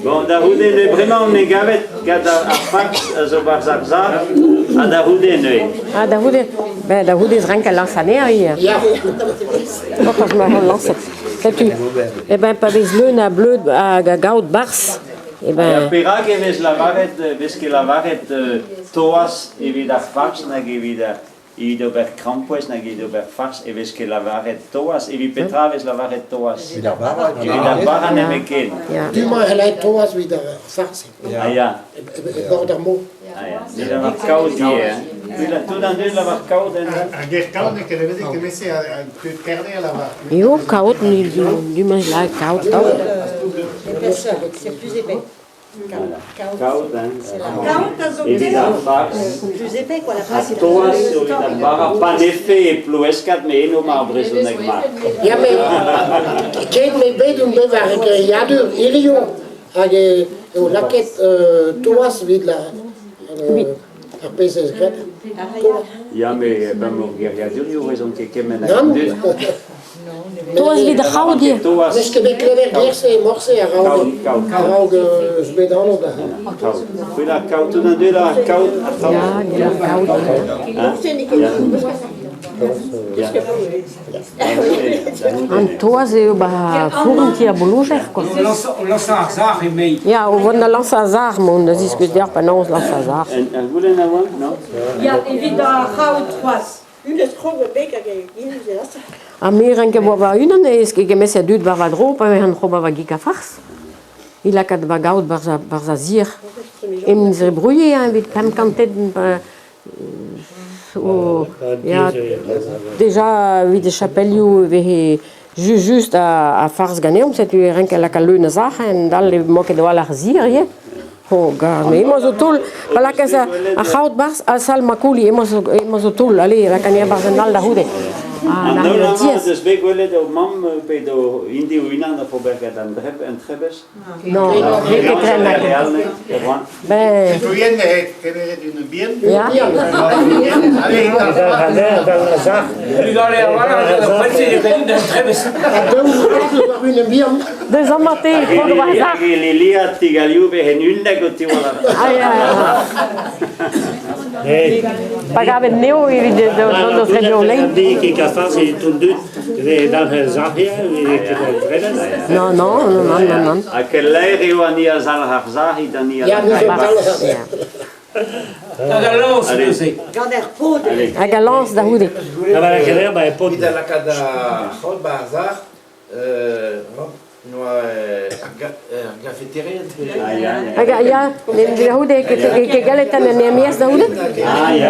Bon, da hude ne vraiment ne gavet gada a fax zo barzar a da hude ne. Ah, da hude is ranke lansaner hier. Ja. Wat als maar gewoon lansen. Kijk u, pas des leun a bleu a gaud bars. Ja, pirage ves la varet, ves que la varet toas e vida fax na ge vida i do ber campus na ge do ber fax e ves que la varet toas e vi petraves la varet toas. Vida barra ne meken. Du maar gelijk Thomas wieder farsi. Ah ja. Bordermo. Ah ja. Vida var caud hier. Vida tu dan de la var caud en. A ger caud ne que deve que messe a perde la var. Jo, caud ni du mais la caud. C'est plus épais. Caud, e vida fax. Plus épais quoi la pâte. Toas o vida barra panefe e pluescat me eno marbre zo negma. Ja, maar kijk me bij doen bij waar ik jadu Irio age laket Thomas wieder apese skret. Ja, me bamo gerjadur jo raison que kemen. Toas wie de goud hier. Toas. Dus ik ben klever eerste morse raug zbedano da. Vida caud tu dan de la caud. Ja, caud. An toas e ba furentier bologer quoi. Lança azar e meio. Ja, o von der lansa azar mon, das is que der panons lansa azar. En voelen nou wat? No? Ja, evita goud was. Une schroeve beker gegeven. A mir enke bo va unan es que gemesse dut va va drop, aber han roba va giga fars. Il a kat va gaud barza zir. Em ze brouillé hein vit pam kantet ja déjà wie de chapelio we just a fars ganem c'est tu renke la kalune zache en dalle moke de wala zir je. Oh gar me mo zo tul pala ka sa a goud bars a sal makuli mo zo tul ali la kania barzanal da hude. En nu dan dus week willen de mam bij de India wina na probeer dan en trebes. No, ik krijg na. Ben. Tu viene que eres de un bien. Ja. Dus dan maar tegen voor de wacht. Lilia tigaliu be henunde gotiwala. Ah ja. Pagava neo e de dos rebolei. Die kafas e tudo dan zahia e Non. Aquele rio ania zal harzahi dania. Ja, nu A galance da hude. Agora querer vai pode Vida la cada hot bazar no cafeteria. Aga ja, de hude que galeta na nemies da hude.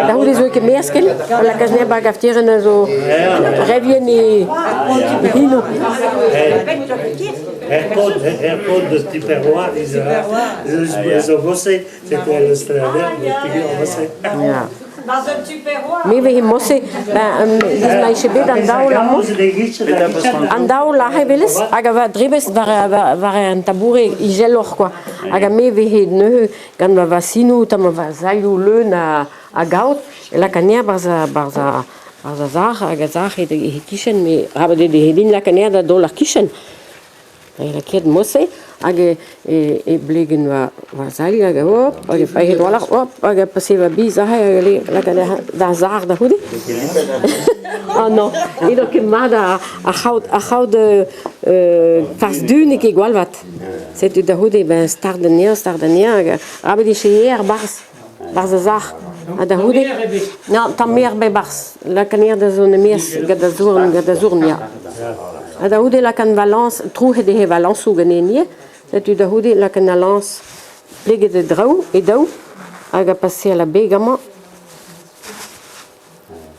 Da hude zo que meskel, la casne ba gafteren zo revieni hino. pode de Tiperoa você c'était le strader você. Ja. Mi we mosse dis mai shebe dan daula mos an daula heveles aga va dribes var an tabure I gelor quoi aga me we ne gan va vasinu tam va zayu le na a gaut la kania barza zach aga zach de kitchen me habe de hedin la kania da dollar kitchen la kiet mosse aga e blegen va zayu aga op aga pa het dollar op aga passiva biza ha la kania da zach da hudi oh no ido que mada a goud fast dune que igual wat c'est da hudi ben stardenia aber die chier bars zach da hudi no tam meer bij bars la kania da zone mes gada zurn ja da hudi la kan valence trouve de valence ugenenie c'est da hudi la kan lance lege de drau e dau aga passer la begama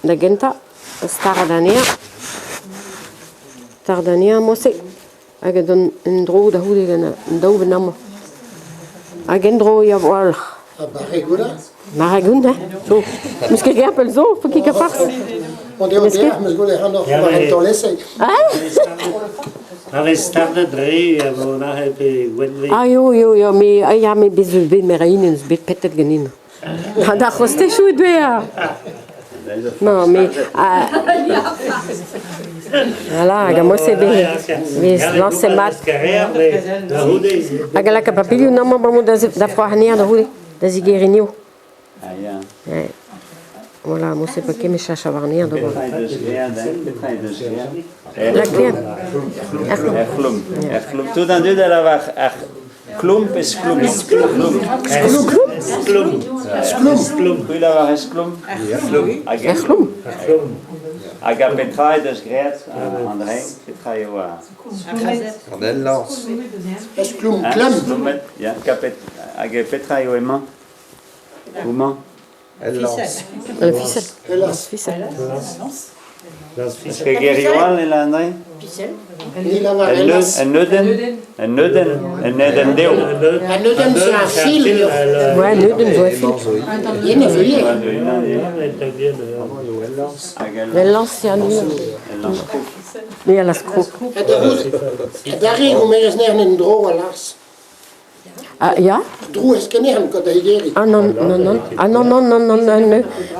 da genta Tardania mosse aga don ndro da hude gana ndo benam aga ndro ya wal Maragunda so miske gapel zo fiki ka fars Want je moet gaan nog maar to lessen. Alle starde drei na heb wenwe. Ayo me ja me bizu bin merinen bit petet genin da khoste shu dwe no me Voilà, aga mose be lance mat. Aga la kapapilio nama bamu da frohania da hude da zigerinio. Ah ja. Voilà, mose pa ke me chacha varnia da. Betrai dus weer, betrai dus weer. La kien. Klum. Toen dan doe dat waar klump is klum. Klum. Hoe dat waar is klum? Klum. Aga betrai dus great aan de heen. Betrai je waar. En een lans. Es klum klam. Ja, aga betrai je man. Hoe man? Een lans. Le ficelle. Is que Gerioal in Landai? Ni la var elas. En neden deel. En nu den så er fil. Ouais, nuden zo fil. Ine fil. Le lance ya ni. Mais la skrook. Daar is hoe meer snel een droge las. Ah ja? Droe is keneren kan de geri. Ah non.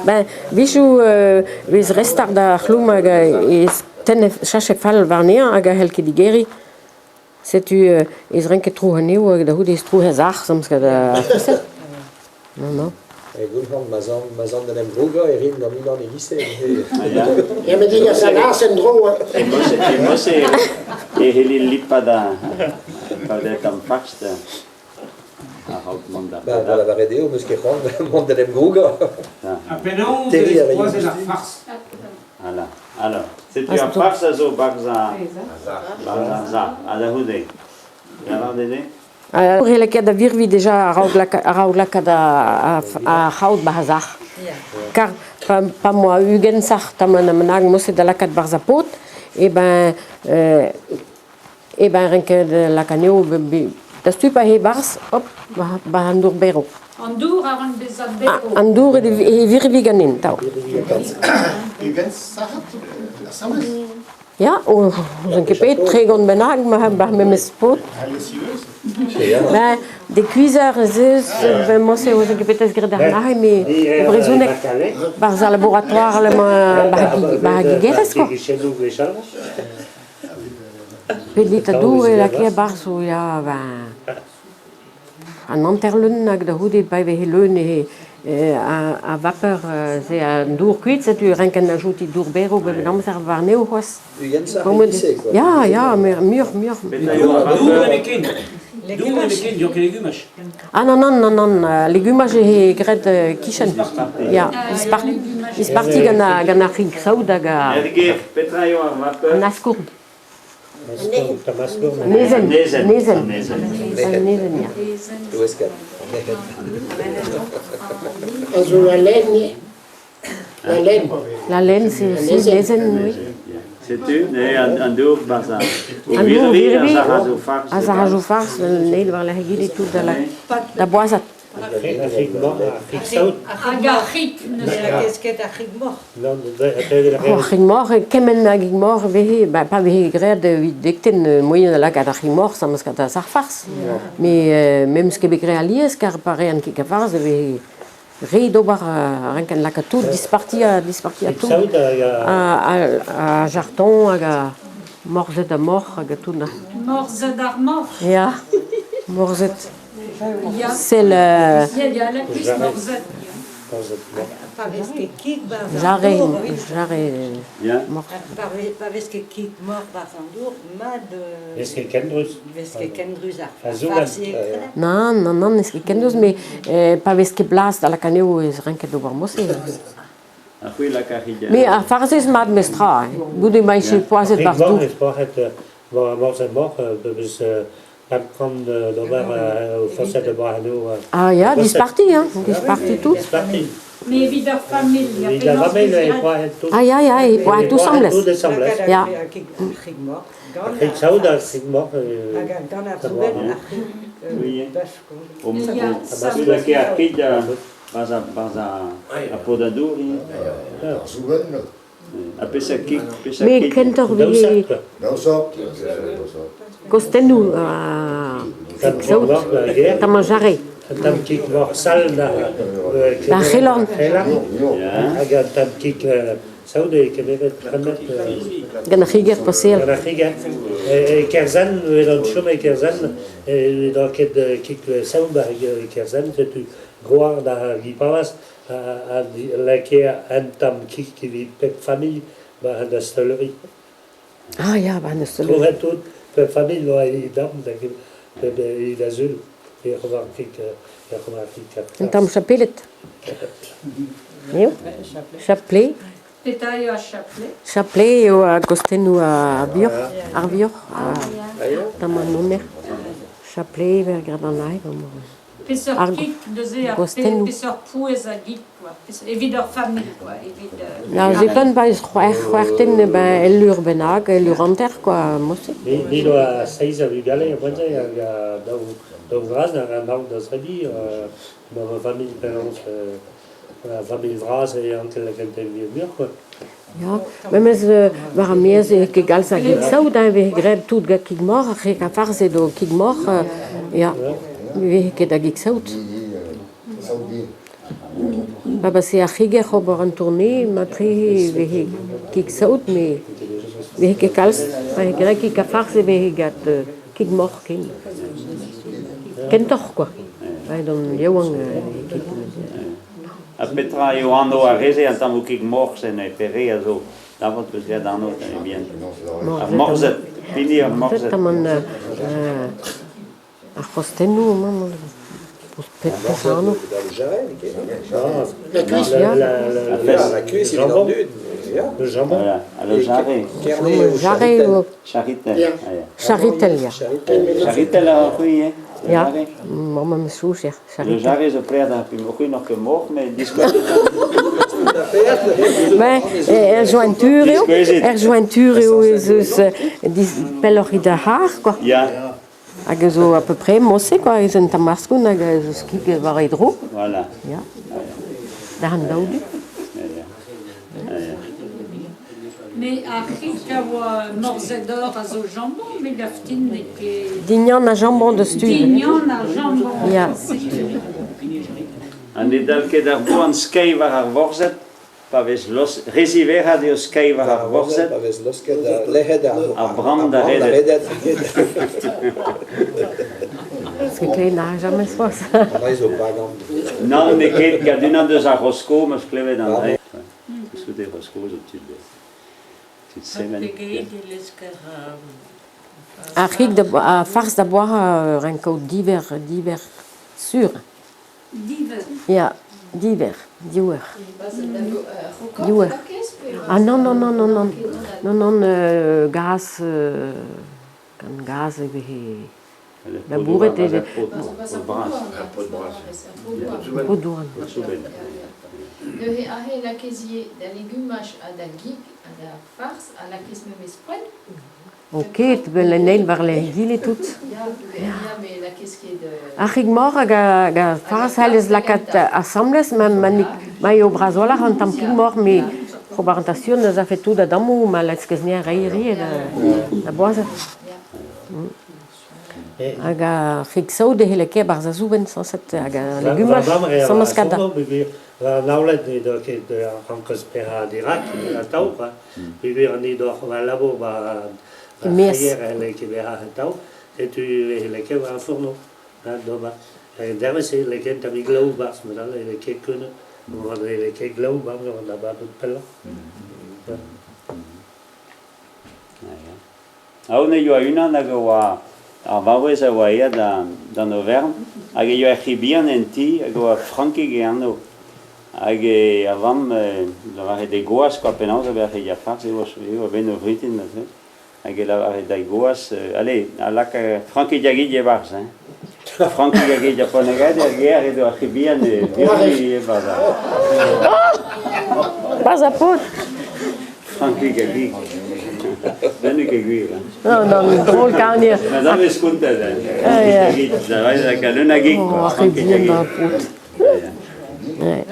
Ben, bijou wis restar da chlum aga is ten chache fall varnia aga helke digeri. C'est tu is renke tro haneu da hud is tro hazach soms ga da. Non. Mazan den Broger erin am Milan egisse. Ja, met die sa las en droge. E heli lipa da tam fakste. La varedeo meus ket c'hoant mont den Broger. Apenaou, c'est la farce. Voilà. Alors, c'est tu as farce zo bagza. Bagza. Ada hude. Ja, wat dede? Releke da virvi deja araulaka da a haut bahazach. Car pa moi ugen sach tamana manag mose da lakat barzapot et ben renke de la caneo da stupa he bars op ba andur bero. Andour aran bezat beko. Andur e virvi ganin tau. Ugen sahat, samas. Ja, o renke pet tregon benag ma ba memes pot. Ben, des cuiseurs, moi c'est aux équipes gredar mais brisonek par un laboratoire le baguettes quoi. Peditadou et la qui barso ya ben un enterlun nag de houdé by vehelun et à vapeur c'est un dour cuit c'est tu rien qu'un ajout dour bero ben non ça va neo hos. Ja, mur. Ah non, légumes j'ai gret kitchen. Ja, is parti gana rig sauda ga. Naskur. Nezen. Ja. Also La laine c'est aussi nezen oui. C'est tu, en dour baza. Au virvi, azarajou farce, nee war la hegide tout da boisat. Agarik, ne qu'est-ce que t'as rig mort. Rig mort, kemen rig mort vehe, pas vehe gred dikten moyen de la gada rig mort, ça me scata sa farce. Mais même ce que begre alies car pareil en kika farce vehe Rido bar renken la tout disparti à tout à Jarton à Morze de mort à tout na Morze d'armor. Ja Morze c'est le Il y a la plus morze. Paveske kik ba Jarre paveske kik mort ba Sandour mad Veske kendrus. Veske kendruza. Non, n'est-ce que kendos mais pas veske blast à la caneo is renken do barmos. Mais à farces mad mestra. Bude mai chez poiset partout. Ah ja, disparti tout. Mais wieder famille. Ah ja, et pour tout semble. Ja. Kik sauda, kik mort. Mais kentor vi costenu a mangiare. tam kik mor sal da Chilon. Hag tam kik saoude keberet premet Gant riget pasel. gana chiga kerzan an chom kerzan da ket kik saoud da kerzan tu goar da gipavas a lake an tam kik kivit pep famille ba da stolerie Ah ja, war nicht so. trouvet tout pep famille lo ai dam da il azul et revoir kik Und am Chapelet. Jo? Chapelet. Pétaille à chapelet. Chapelet et à Gostenu à Arbior. Arbior. Dans mon nom. Chapelet, vers Gradanai. Pisseur kik, deuxième Gostenu. pisseur pouez à git, quoi. Évideur famille, quoi. Ja, ze kan bij Schwachten bij Elur Benag, Elur Anter, quoi, mosse. Ni do a seiz a vugale a pointe a da vraz a nau da srebi ma famille penance la famille vraz et anke la kente vieux quoi. Ja, maar ze waren meer ze gegal sa git zo dan we greb tout ga kig mor, ga farse do kig mor, ja. We ke da gik zout. Baba se a khige khobar an tournée, ma pri we kig zout mais we ke kals, we greb ki ka farse we gat kig mor ken. Ken toch quoi. Wij dan jong kig. A Petra eo anno a reze an tamm o kik morse en pere a zo. Da vant peus gret anno tan e bien. A morzet, fini a morzet. Taman a Gostenu, man. Peut-être Dans le jarret, la cuisse, il est dans Le jambon. Voilà, a le jarret. Jarret ou Charitel. Charitel, ja. Charitel a chui, eh? Ja, mama me soucier. Le Charitel. jarret zo prea da pim o chui noch gemorch, mais discuit. Maar jointurio is die pellerie de haar, quoi. Ja, Hag zo à peu près mosse, quoi. Is een tamasco, hag zo skike var hydro. voilà. Ja. Da han daudu. Mais à kik a oa morzedor a zo jambon, mais gaftin ne ke... Dignan a jambon de stuve. Dignan a jambon. Ja. An e dal ket ar bo an skei war ar vorzet, pa vez resiver a de o skei war ar vorzet, Avec l'osket da lehed ar bram da redet. Parce que klein n'a jamais soit ça. Mais au bagan. Non, ne ket gad un an deus ar rosko, meus klevet an re. Soude rosko zo tud semen. A rig de a farce de boire renko diver sur. Diver. Ja, diver. Diwer. Ah non, non, non, non, non. Non, non, gaz, kan gaz we la bourrette de Podouan. Le he la quesier da légumages à da geek à da farce à la kisme mespren. Ok, tu ben le nail var le gile tout. Ja, mais la keski de A rig mor ga farce hales la cat assembles mai o brazola han tam pig mor mais probarentation nous a fait tout d'adamo ma la skesnia rairi da boise. Aga fixou de hele ke barza zuben sans cette aga légumages sans mascada. La naulet ni do ket rankos pera dirak la tau pa. Vivir ni do la labo ba hier elle qui va tau et tu le ke va forno. Do ba. Derme c'est le ke ta miglo ba me dans le ke kun. On va le ke glow ba on a ba tout pella. A one yo a una na go a vawez a waia dan Auvergne, hag yo a chibian en ti, hag o a franki ge anno. Hag e avam, la var de goas, quoi penans, hag e farz, eo a ben o vritin, hag e la var de goas, allez, a lak franki diagid je varz, hein. Franki diagid japonegad, hag e a do a chibian virgi e varz. Pas a pot. Franki diagid. Ben ik gwir. Non, non, drôle carnier. Madame est contente. Ça va la calona geek. Oh, c'est bien ma pot. Ouais.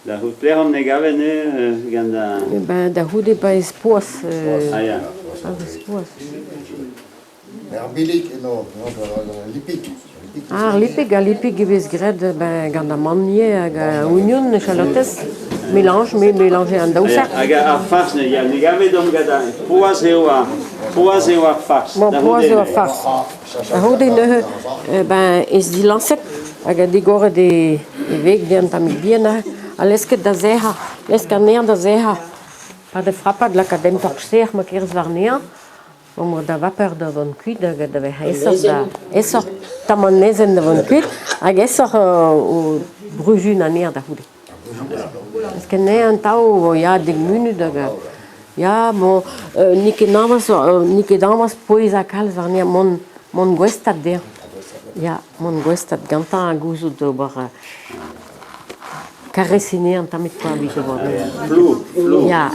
Da hut pleram negave ne ganda. Ben da hude ba espos. Ah ja. Pas espos. Billig, no, lipik. Lipik gewes gred gant a manier hag a oignon chalotes, mélange an daoufert. Hag ar farz, ne gavet om gada, poaz eo ar farz. Bon, poaz eo ar farz. A hode neuze, ez di lancet, hag a digore de veg de an tamik bien a lesket da zeha, lesk ar neer da zeha. Pa de frappad la kadem torchseer ma kerz war neer. Om da vapeur da von kuit, da esor taman nezen da von kuit, hag esor o brujun an neer da houde. Parce que ne an tao ya 10 minut hag ya bon nike damas poez a kalz war neer mon gwestat der. Ya mon gwestat gantan a gouzout d'ober karresine an tamit pa bit ober. Flou. Ya.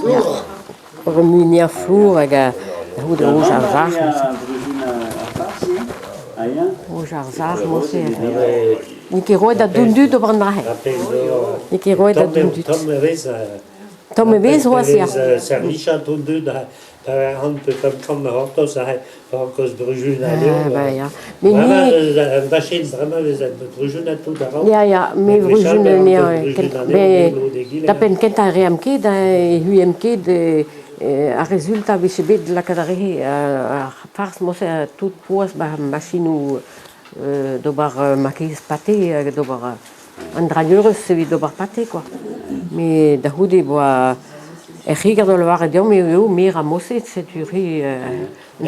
Remunier flou hag hoe de roos ar zag. Roos ar zag, mosse. Nik roet da dundut ober an drahe. Nik roet da dundut. Tom vez roas ya. Servisha dundut da han pe kam hortos a kos brujun a leo. Ja. Me ni vachin vraiment les brujun a tout avant. Ja, me brujun ne da pen kent a reamke da huemke de a rezultat vez bet la kadare a farz mosse tout poas ba machine dobar makiz pate dobar an dragneureus evit dobar pate quoi. Mais da houde boa rigar do war diom eo mir a mosse seturi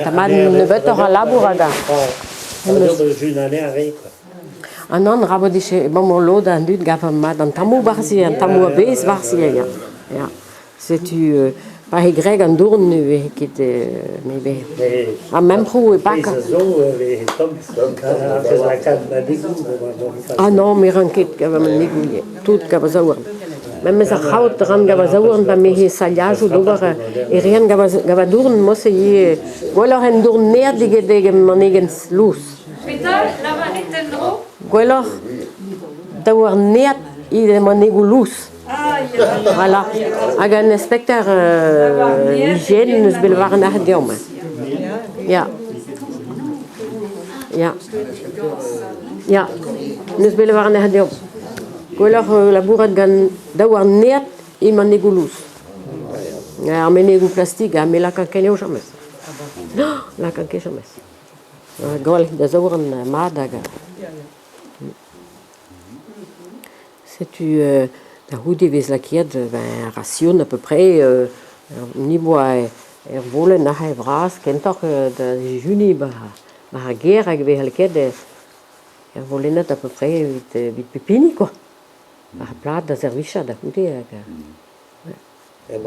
tamad nevet or a labour aga. An an rabodiche bon lo da dut gaf mad an tamou barsi an tamou bez barsi ya. Setu pa he greg an dourn nu ket me a mem pro e baka. Ah non, me ranket gava man negouye. Tout gava zaouarn. Mem ez a c'haout ran gava zaouarn ba me he saliajou dober e rien gava dourn mosse ye gwellor en dourn neer digedeg man egen lous. Petal, la varet en dro? Gwellor daouar neer i man egou lous. Voilà. Hag an inspecteur hygiène neus bel war an ar diom. Ja. Neus bel war an ar diom. Gwellor labouret gant daouar neer i man egou lous. Ar men egou plastik, me la kan keneo jamez. La kan ket jamez. Gwell da zaouar an mad hag. Setu da houde vez lakiet ration à peu près ni boa volen na ha vras kentor da juni ba guerre hag ve halket volenet à peu près vit pepini quoi. Ar plat da servicha da houde hag. En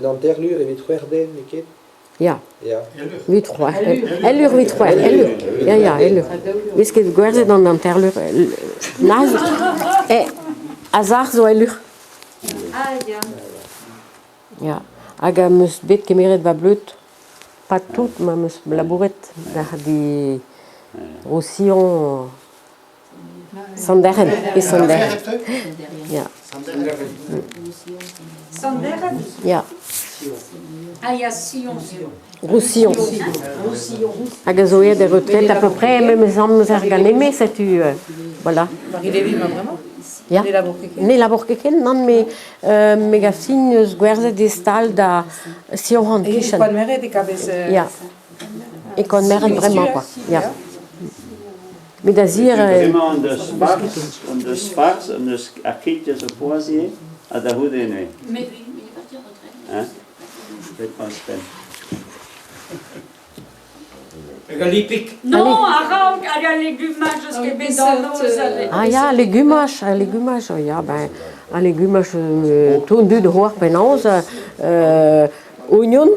enterlur evit c'hwerden niket. Ja. Vitroir. Ellur. Ja, ellur. Vez ket gwerzet an enterlur. Naz. Azar zo ellur. Ja. Hag meus bet kemeret va bleut. Pas tout, ma meus labouret. Da di roussillon sanderen. E sanderen. Ja. Sanderen? Ja. Ah, il y a Sion. Roussillon. Hag zo eo de retraite à peu près, même zam zer ganemé, setu, voilà. Marie-Lévy, ma vraiment? Ja. Ne labor keken, non, me gafsin eus gwerzet de stal da Sion hant kichan. Et kon meret e kabez... Ja. E kon meret vraiment, quoi. Ja. Me da zir... Vraiment an deus farz, an deus akitez o poazie, a da houde ene. Mais il est parti en retraite. C'est pas spend. Lipik. Non, arrange, il y a légumage, ce qui est bédano. Ah ja, legumage, ja, ben, a legumage tout dud hoar penaz, oignon,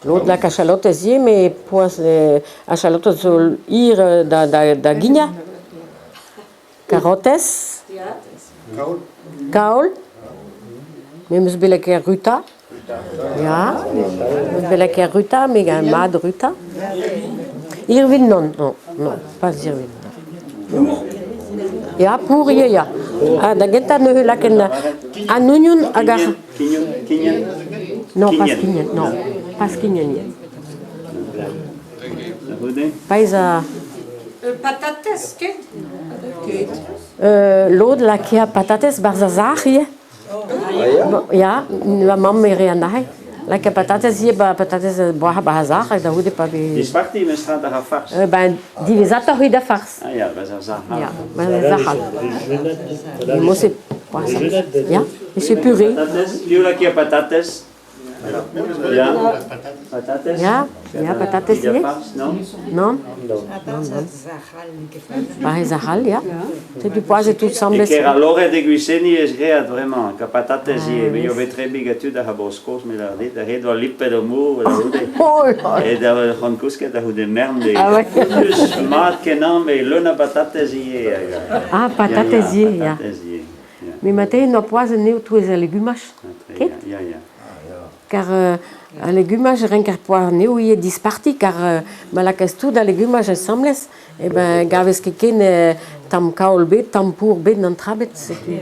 l'autre la cachalote zie, mais poas a chalote zo ir da guigna, carottes, kaol, meus belek ruta. Ja, belek ruta, mais un mad ruta. Irvin non, pas Irvin. Ja, pour ja. Da genta ne laken an union agar. Kinyen? Non, pas kinyen, non. Pasquinha. Hude? Paisa Patates, ket? Lod la kia patates barzazachie. Ja, la mamma rianai. La kia patates hier ba patates boah bazach, da hude pa bi. Die sparti me straat daar fars. Ben divisata huida fars. Ah ja, was er sagt. Ja, bazachal. Mosse ja, c'est purée. Patates, liu kia patates. Ja, patates. Ja, ja, patates Die hier. fars, non? Non? Bazachal, ja. C'est du pois et tout semble. Ik era l'ore de Guiseni is geat vraiment, que patates hier, mais je vais très bien tu da haboscos me la dit, da het wel lippe de moe, da hude. Et da gewoon kuske da hude merde. Dus maat kenan me luna patates hier. Ah, patates hier, ja. Mais maintenant, no pois neu tu es legumas. Ja, ja. Car a legumas renker pois neu ie disparti, car malakas tu da legumas sembles, e ben gaves que ken tam kaol bet, tam pur bet nan trabet, c'est tu.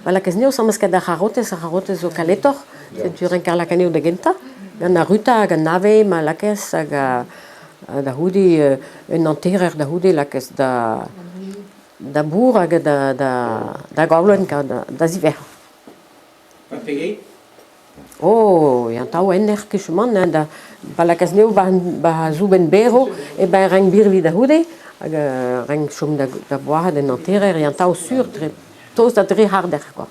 Malakas neu sembles que da jarotes o caletor, c'est tu renker la caneu de genta, gana ruta, ganave, malakas, ga da hudi un enterrer da hudi lakas da bour hag da gaulen ka da ziver. Papegei? Oh, ja tau ener kishman da balakas neu ba zuben bero e ben rang bir vi da hude hag rang chum da boire de enterrer ja tau sur très tos da très harder quoi.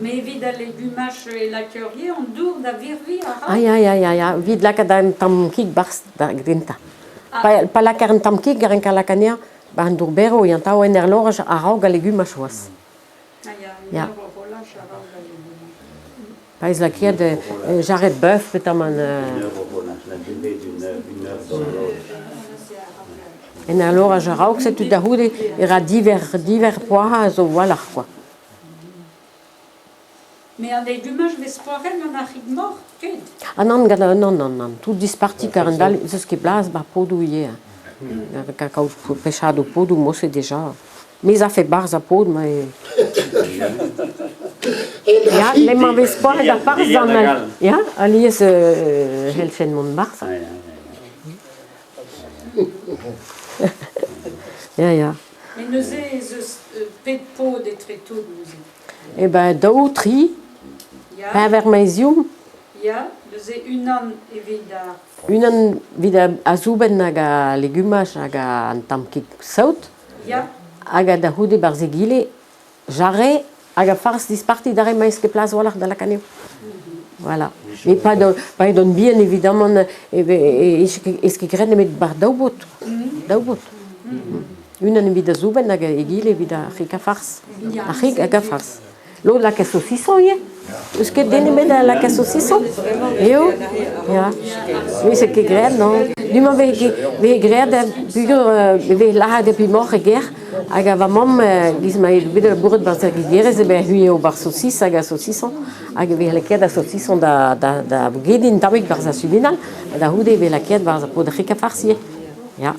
Mais vid a legumache et la currier, on dour da virvi a Ah ja, vid la da tam kik bars da gdenta. Pa la kern tam kik garen ka la kania ba ndur bero ja tau ener lorge a raug a legumache was. Ja. Par exemple, il y a de jarret de bœuf, peut-être et alors à Jarauk, c'est tout d'abord il y a divers pois, so voilà quoi. Mais un légumes, je vais se poirer dans la rive morte. Ah non, tout disparti car c'est ce qui place, bah podouiller. Cacao pêchado podou, moi c'est déjà. Mais ça fait barre à podou, mais. Ja, le mauvais pois da fars dan. Ja, alies helchen mon bars. Ja. Mais nous pet pot des tréteaux nous. Eh ben d'autri. Ja. Vermeisium. Ja, nous une an evida. Unan vida azuben aga legumas aga antamkik saut. Ja. Aga da hude barzegile jarret aga fars disparti dare mais que place voilà dans la canne. Voilà. Mais pas donne bien évidemment est-ce que grenne met bar daubot. Daubot. Unan vida zuben aga egile vida rika fars. Aga fars. L'eau la saucisson hier. Est-ce que denne met la saucisson? Eu? Ja. Oui, c'est que grenne non. Du moment we grenne we la de puis morgen guerre. Aga va mom dis ma wieder bourd bar sagidere ze be huie au bar saucisse aga saucisson. Aga we la queda saucisson da gedin tawik bar sa subinal. Da hude we la queda bar sa pod rika farcie. Ja.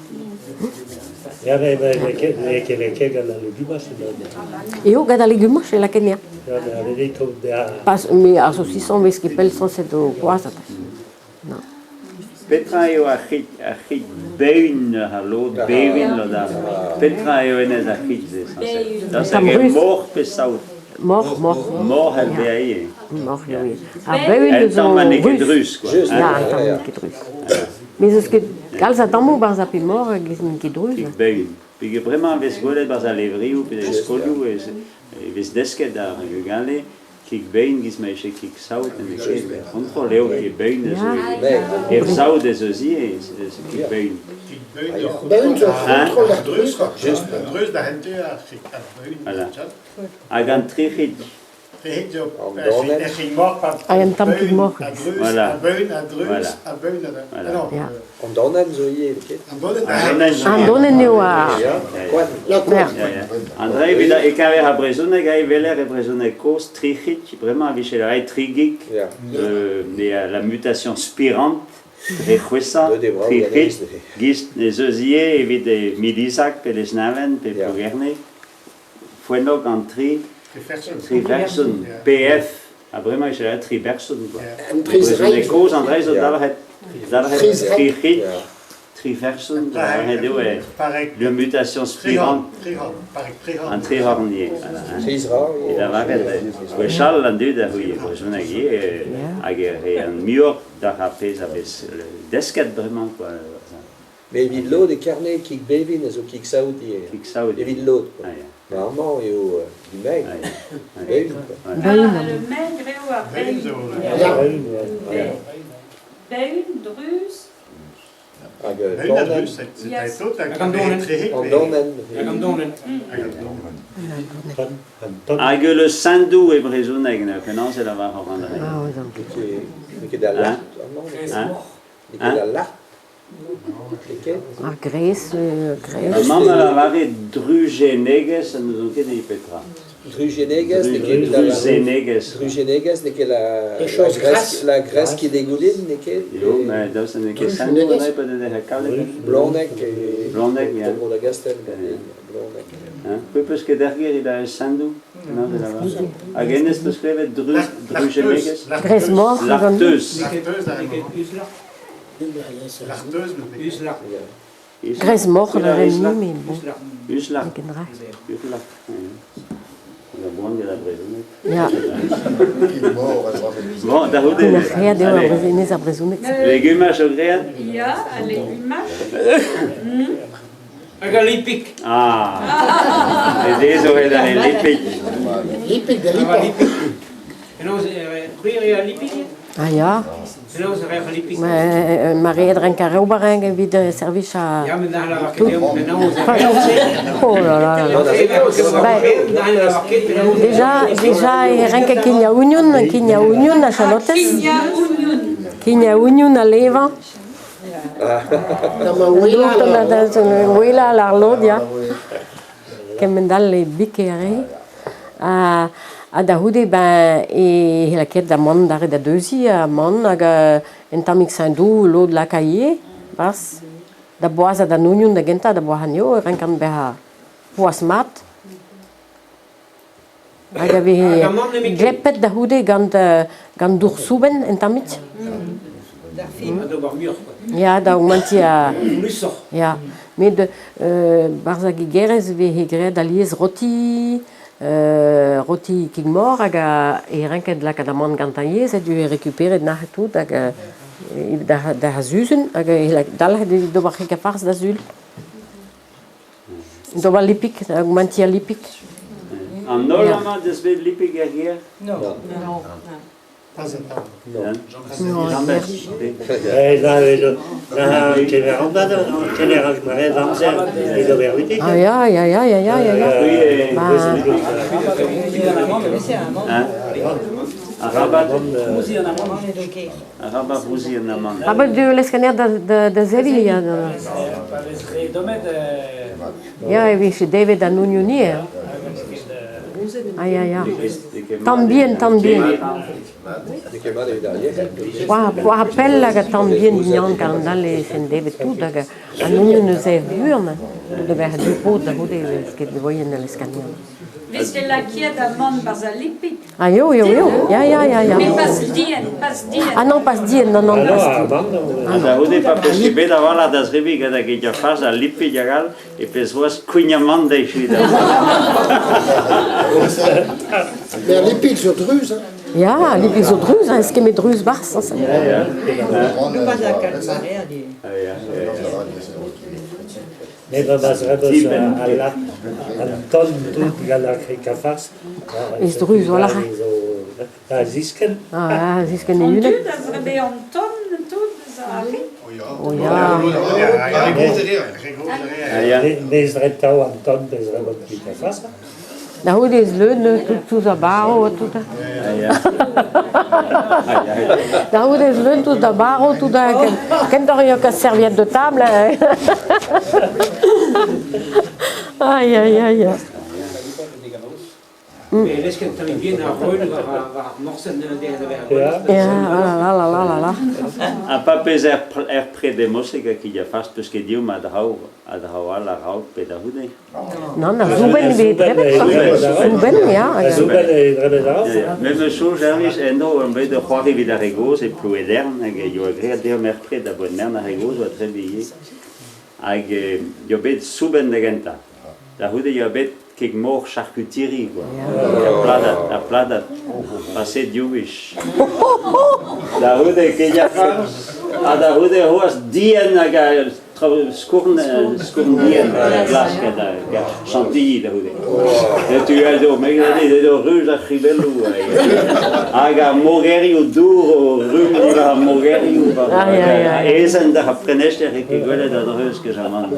Ja, we kega la legumas. Eu gada legumas chez la Kenya. Ja, we dit op de. Pas mais a saucisson mais ce qui pelle son c'est de poisson. Non. Petra yo achit bein hallo bein lo da. Petra yo enes achit ze. Das ist mor pesaut. Mor hat bei. Mor oui. A bein so russe. Juste ja, gedrus. Mais ce que calza tamo bar zapi mor gizn gedrus. Bein. Puis vraiment ves gole bar za levri ou pe skolu et ves deske da gale. Kijk bein gis mij je kijk zout en ik controleo je bein dus er zout dus zie je kijk bein. Bein zo controle drus da hente bein. Agan trihit. Trihit zo. Er ging mor. Ein tamkig mor. Voilà. Bein a drus a bein da. Ja. On donen zo hier. On donen nu a. André vida ik heb haar brezone gai veler brezone cos trihit vraiment vichel rai trigik. La mutation spirante. Rechuesa, trihit, gist zozie evide milisak pe les naven pe progrerne. Fueno gantri. Triversen, PF, Après, moi, j'ai 3 personen. Drie De koos aan het reizen, Ja. daar heb je 3 giet, 3 versen. Daar Daar heb je Pareil. de mutation spirant en 3 harnier. Trisra, Et daar waren we Charles en du daar hoe je was een keer, een muur daar heb je desket vraiment quoi. mais Villo, de carnet qui bevin, et qui saoudi. Ik zou Et Villo, Ah ja. normalement, et au du mec. Ah ja. Bevin. Ah, le maigre ou à Beun. Beun, Drus. Ah, que le sandou est brisonné, que non, c'est la barre en Ah, oui, donc. Que de la Hein? que de la Ah, Grèce, Grèce. Maman la varé drugeneges en nous onque de Petra. Drugeneges, Drugeneges. de que la chose grasse. La graisse qui dégouline, de que Jo, mais dat is een keer sandou, on a pas de herkale. Blondec, Blondec, ja. pour la gastel, Blondec. Hein? Puis parce que derrière il a un sandou. Non, c'est là-bas. Again is beschreven drugeneges. Grèce mort, Larteus. Grèce mort, on aurait mis, mais bon. Usla. Ik ken raar. Usla. Dat begon je dat brezonnet. Ja, Bon, dat goed ik is. heb geen idee waar we in deze brezon. Legumes ook rien? Ja, un légumage. Un galipik. Ah. Et deze hoor je dan in lipik. Lipik, de Un lipa. galipik. En dan is er een lipikje. Ah ja, En dan is er een lipik. maar Marie drinkt een roubareng en wie de service à... Ja, maar dan hebben we een en dan is er Oh là là là là. Déjà, renke kinja union a Charlottes. Kinja union a leva. Huela l'arlod, ja. Kemendal le bikere. A da hude ben e la ket da mon dare da deuzi a mon aga entamik sandu lo de la cahier bas da boasa da union da genta da bohanio renkan beha poasmat. Aga we glepet da hude gan dursuben entamit. Ja, da mantia. Ja, mais de Barzagigeres we hegre da lies roti kigmor aga e renket la kadamon gantaye c'est du récupérer nach tout aga da hazusen aga dal de do bache ka fars d'azul do ba lipik mantia lipik. En Nolama, dus weer lipik hier? Non. Non, ah ja. Rabat Rousi en Amman. Rabat de l'escanner de Zeli, ja. Ja, wie is David en Unionier. Ah ja. También. Pour rappel, también nian kan dalle sen David tout daga anunio ne se vuurne de ver du pot da hode que de voyen de l'escanner. Hvis det la kia da mon bazalipik. Ah jo. Ja. Mais pas dien. Ah non, pas dien, non. Da hode pa possible d'avoir la das ribi que da que ja fas a lipik jagal e pessoas cunhaman de chida. Mais lipik sur druse. Ja, die so drus, es que me drus bars. Nous pas à calmer, Ne va basrebos alla Anton tout gala kafas. Is drus, voilà. Zisken. Ah, zisken On ne tue jule. da zrebe on ton tout zari. Oh ja. Nezretau Anton bezrebos kafas. Da hode is leun, tout da baro, tout da. Da hode is leun, tout da baro, tout da. Ken doch jo ka serviette de table. Aïe. Mais est-ce que tu as bien un rôle à morceau de la. A papes près de música que já faz dus que diu ma drau a la rau pedahude. Non, na Zuben vi drebet. Zuben, ja. Zuben e drebet. Même chose, Jarvis, eno en vez de croire vid a regos e plus edern, que jo agrea de mercred da bonne mer na regos va très bien. Ag jo bet Zuben de genta. Da hude jo bet kik mor charcuterie quoi. A plada passé diuish. Da hude que ja faz. A da hude hoas dien aga skurn dien glas que da chantilly da hude. E tu as do megade do rouge a ribello. Aga mogerio duro rum la mogerio ba. Esen da preneste que gole da rouge que jaman.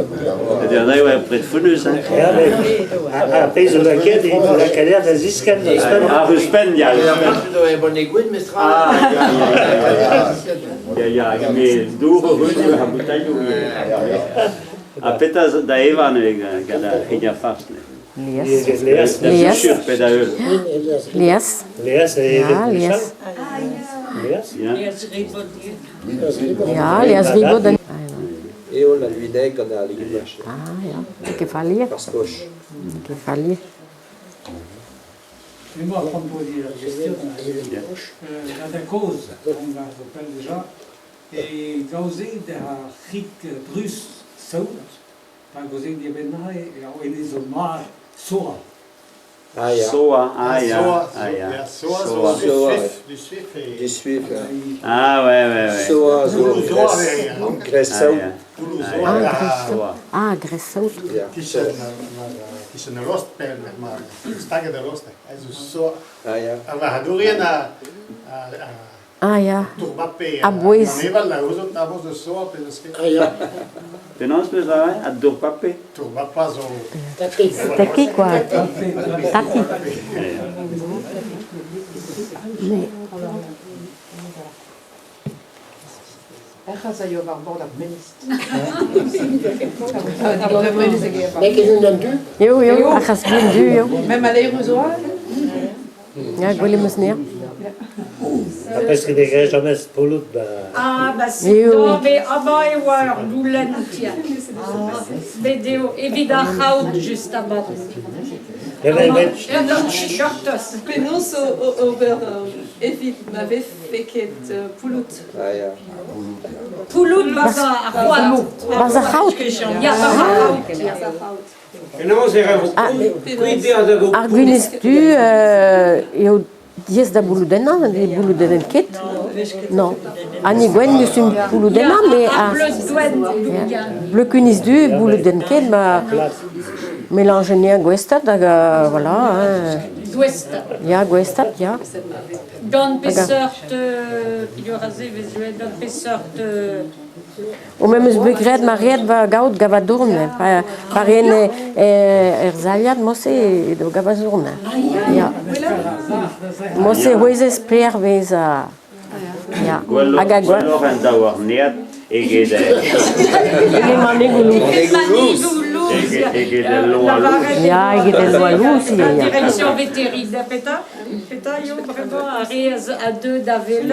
E de nei wa pret funus. Ja, a peso da ket e da caler da zisken. A ruspen ja. Ja, mais duro rouge a butalho. A petas da Evan kada hija fast. Lies. Lies. Lies e Lies. Ja, Lies riboden. E on la luidec on a l'igumache. Ja, che fa lì? Che fa lì? Mais moi, à propos de la gestion, il y a des causes, on l'appelle déjà, et gauzé de la rique russe, saoud, par gauzé de Benai, et on est des hommages, Soa. Ah, ja. Soa, Soa, du Suif. Ah, ouais. Soa, Grèce saoud. Grèce saoud. Kisen rostpel, maar stagge de roste. Also so. Ah, ja. Aber hadurien ja. turbape. Abois. Neval la uso tabos de so pedoske. Ah, ja. Penons bezai a turbape. Turbapa zo. Taki quoi. Taki. Jo, achas bin du, jo. Même à l'aérosoir. Ja, ik wil hem eens neer. Parce que des gens jamais polut ba. Ah, bah c'est donc, mais avant et voir, nous l'entier. Vidéo, évidemment, juste avant. Penos over Evit m'avait fait qu'être Poulout. Ah, ja. Poulout, baza, à Rouen. Baza hout. Ja, baza hout. En dan zeggen we, Argunis du, jo dies da buludena, de buludenen ket. Non. Ani gwen musum buludena, mais a blekunis du buluden ket, ba mélange nia gwestat, voilà. Gwestat. Ja, gwestat, ja. Don pesort, pilorazé visuel, don pesort. O memes begred mariet va gaud gavadurne, parien erzaliat mose do gavazurne. Ja. Mose huezes perveza. Ja. Aga gwa. Loren dauer net egede. Ege manigulu. Egede loalu. Ja, egede loalu si. Direction vétérinaire, Peta, yo vraiment à deux d'Avel.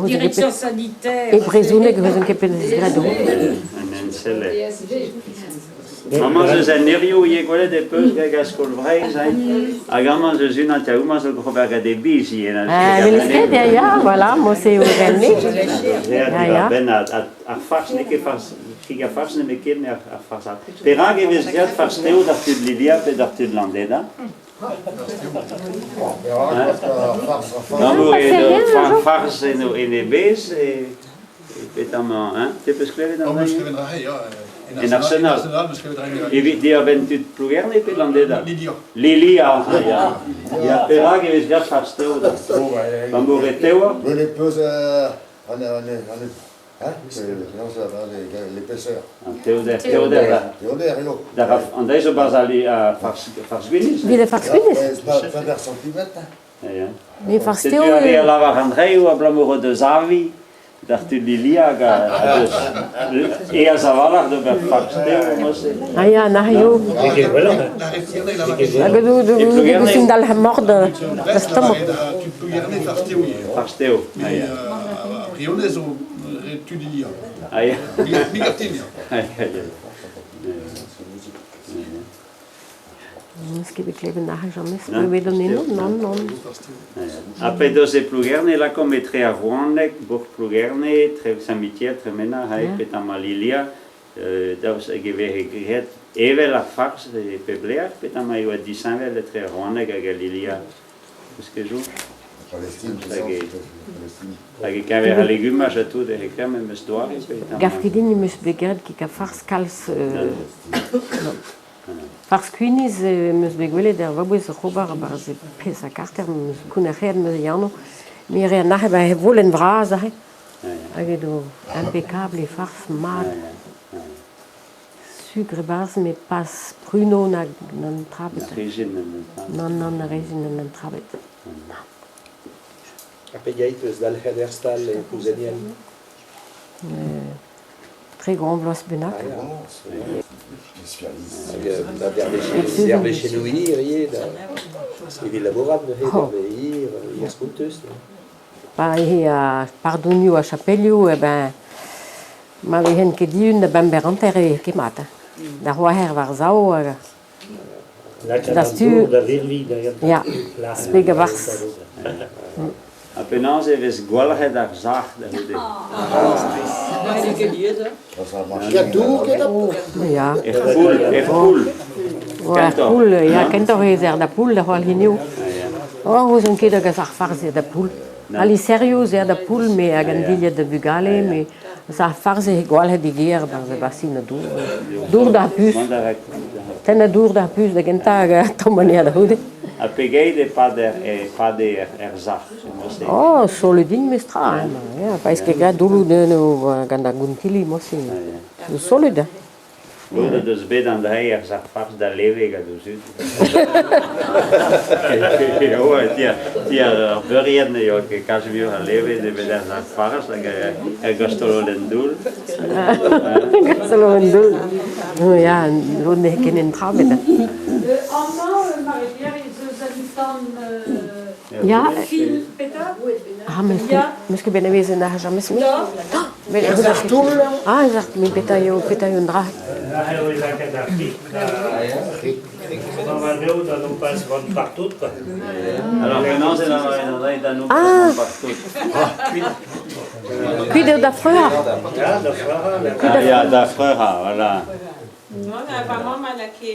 Direction sanitaire. E presune que vezon que penes grado. Maman je zijn nerio je gole de peus gagas kol vrei zijn. Agaman je zuna ta uma so groberga de bisi en. Velisted ja, voilà, mose o renne. Ja, ben a farsne que fars kiga farsne me ken a farsa. Perage ves gat farsteo da tud Lilia pe da tud Landeda. Nou e fars in e bes e petama, hein? Te beskreven dan? In Arsenal. E die hebben het plugerne pe Landeda. Lilia, ja. Ja, perage ves gat farsteo da. Bamboretewa. Le pose l'épaisseur. Theodor. En deze basali farswinis. Wie de farswinis? 20 cm. Wie farsteo? Tu avais la varandrei ou a blamoro de Zavi. dacht u Lilia dus eer zavallig de berfaksteo mosse. Ah ja, nou joh. Ik heb wel hè. We zien dat hij mocht de stomach. Tu peux garder farsteo. Farsteo. Rionez o tu Lilia. Ah ja. Migatinha. Misschien we kleven daar jamais. We weten niet, non. Après dos e plugerne la come tre a Roanlek, boch plugerne, tre samitier, tre mena, hai petama Lilia, daus e gewehe gehet, eve la fax de pebler, petama eu a disanve le tre Roanlek a Lilia. Qu'est-ce que joue? Lagi kave ha legumas a tout de hekame mestoare, petama. Gafkidin mus begerd ki ka fars kals Fars kunis mus begwele der wabus robar bar ze pesa carter mus kuna khed mus yano mir nach ba volen vrasa age do impeccable fars mat sucre bas mais pas pruno na nan trabet non régine nan trabet Apegaitus dal hederstal e Puzeniel. Très grand vlos benak. Derbe chez nous hier, il est laborable, il est sponteuse. Pardonio a chapelio, e ben, ma vi hen kedien de ben berantere kemata. Da hoa her var zau. Dat tu da virvi da. Ja. Spega vars. Apenas eves gwalhe dar zach da hude. Ja, doe Ja. Pool. Pool, ja, kent toch eens er de pool, dat wel nieuw. Oh, hoe zo'n keer dat je zag farse de pool. Ali serieus er de pool, mais a gandilje de bugale, mais sa farse igual die gear, dan we basine door da pus. Ten door da pus, de genta tomania de hude. A pegei de pader zach. Oh, solidin mestra, ja, parce que ga dulu de no ganda guntili mosi. Solide. Wurde dus bedan de heier zach fars da levega do zut. Ja, tia buriedne jo ke kasvio ha leve de bedan zach fars da gastolo den dul. Gastolo den dul. Ja, lo ne kenen trabeta. Ja, misschien ben ik naar James mee. Ah, zegt mijn petayo dra. Alors maintenant c'est dans nous partout. Puis de da frère. Ja, da frère, voilà.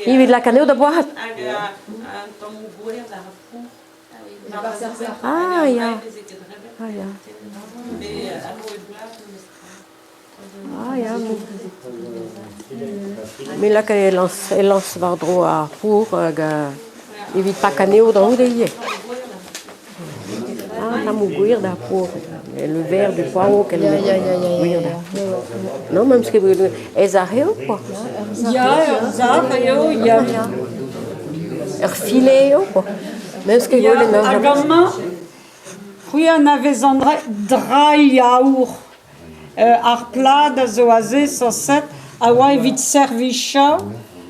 Il vit la canne de boîte. Ah ja. Ah ja. Ah ja. Mais là qu'elle lance var droit pour évite pas caneo dans où d'ailleurs. Ah, la mouguir da pour le verre du poireau qu'elle met. Non, même ce que vous est arrêté quoi. Ja, ja. Filet quoi. Même ce que vous voulez non. Agama. Puis on avait dry yaourt. Arplade zoazé so set awa vite servicha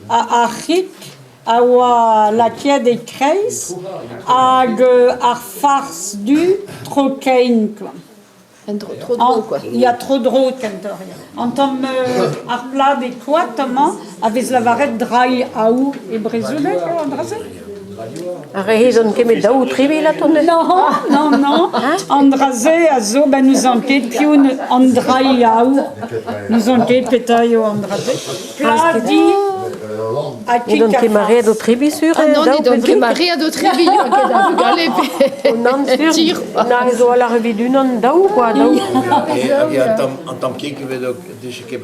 a achik awa la kia de kreis ag ar farce du trokein quoi. Trop drôle quoi. Il y a trop de route en tant arplade et quoi avec la varette dry yaourt et brésilé André. Arrêtons que me daou trivi la tonne. Non. Andrazé a zo ben nous enquête pion Andrai yaourt. Nous enquête petayo Andrazé. Pladi. Et donc que Maria do trivi sur. Non, donc que Maria do trivi que da galé. Non sur. Na zo la revue du non daou quoi daou. En tant que vedo dice che